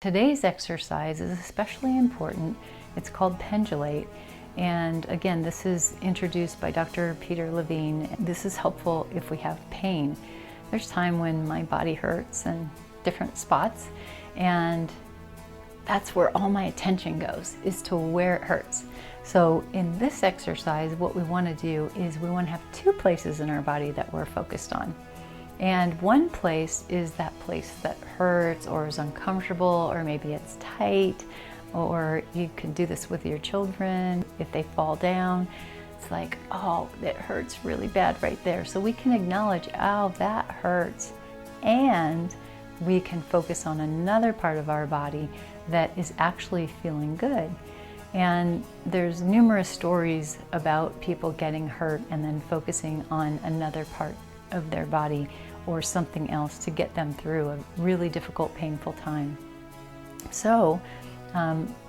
Today's exercise is especially important. It's called Pendulate. And again, this is introduced by Dr. Peter Levine. This is helpful if we have pain. There's time when my body hurts in different spots, and that's where all my attention goes, is to where it hurts. So in this exercise, what we want to do is we want to have two places in our body that we're focused on. And one place is that place that hurts or is uncomfortable, or maybe it's tight, or you can do this with your children. If they fall down, it's like, oh, it hurts really bad right there. So we can acknowledge, oh, that hurts. And we can focus on another part of our body that is actually feeling good. And there's numerous stories about people getting hurt and then focusing on another part of their body or something else to get them through a really difficult, painful time. So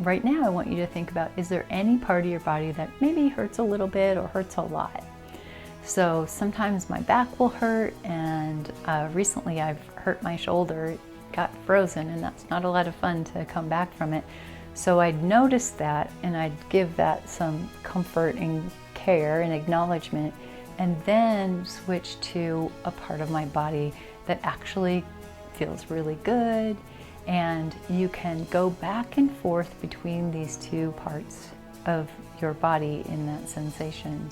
right now I want you to think about, is there any part of your body that maybe hurts a little bit or hurts a lot? So sometimes my back will hurt, and recently I've hurt my shoulder. It got frozen, and that's not a lot of fun to come back from it. So I'd notice that, and I'd give that some comfort and care and acknowledgement, and then switch to a part of my body that actually feels really good. And you can go back and forth between these two parts of your body in that sensation.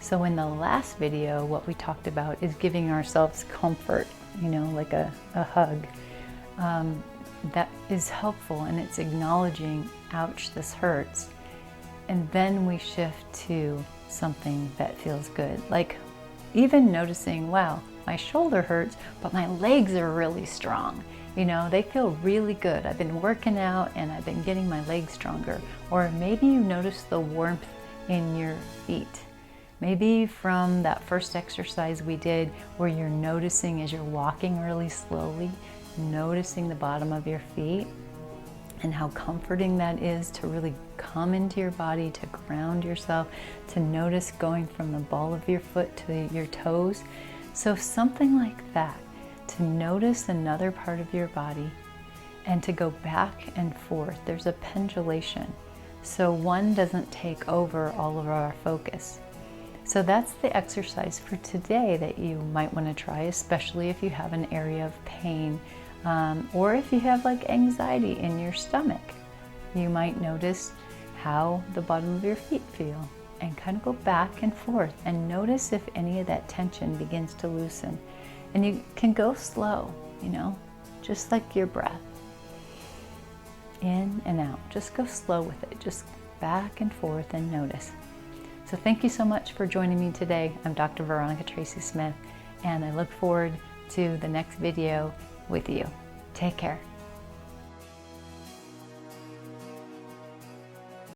So in the last video, what we talked about is giving ourselves comfort, like a hug. That is helpful, and it's acknowledging, ouch, this hurts. And then we shift to something that feels good, like even noticing, wow, my shoulder hurts, but my legs are really strong. They feel really good. I've been working out and I've been getting my legs stronger. Or maybe you notice the warmth in your feet. Maybe from that first exercise we did, where you're noticing as you're walking really slowly, noticing the bottom of your feet, and how comforting that is to really come into your body, to ground yourself, to notice going from the ball of your foot to your toes. So something like that, to notice another part of your body and to go back and forth. There's a pendulation. So one doesn't take over all of our focus. So that's the exercise for today that you might want to try, especially if you have an area of pain. Or if you have like anxiety in your stomach, you might notice how the bottom of your feet feel, and kind of go back and forth and notice if any of that tension begins to loosen. And you can go slow, just like your breath. In and out, just go slow with it, just back and forth and notice. So thank you so much for joining me today. I'm Dr. Veronica Tracy Smith, and I look forward to the next video with you. Take care.